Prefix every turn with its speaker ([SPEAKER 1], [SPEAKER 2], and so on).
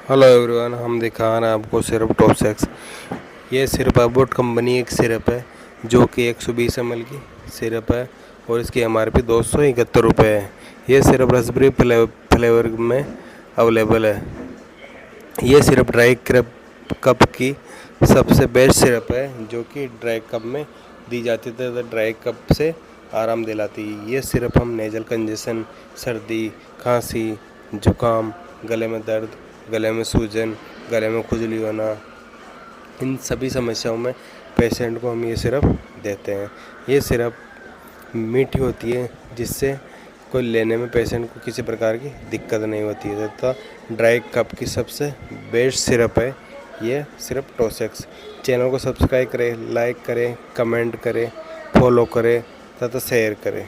[SPEAKER 1] Hello everyone, हम दिखा रहे हैं आपको सिरप टॉपसेक्स। ये सिरप अबोट कंपनी एक सिरप है जो कि 120 ml की सिरप है और इसकी MRP 271 रुपये है। ये सिरप रसबेरी फ्लेवर में अवेलेबल है। ये सिरप ड्राई कप की सबसे बेस्ट सिरप है जो कि ड्राई कप में दी जाती है तो ड्राई कप से आराम दिलाती है। ये सिरप हम नेजल कंजेशन, सर्दी, खांसी, जुकाम, गले में दर्द, गले में सूजन, गले में खुजली होना, इन सभी समस्याओं में पेशेंट को हम ये सिरप देते हैं। ये सिरप मीठी होती है जिससे कोई लेने में पेशेंट को किसी प्रकार की दिक्कत नहीं होती है तथा ड्राई कप की सबसे बेस्ट सिरप है ये सिरप टॉपसेक्स। चैनल को सब्सक्राइब करें, लाइक करें, कमेंट करें, फॉलो करें तथा शेयर करें।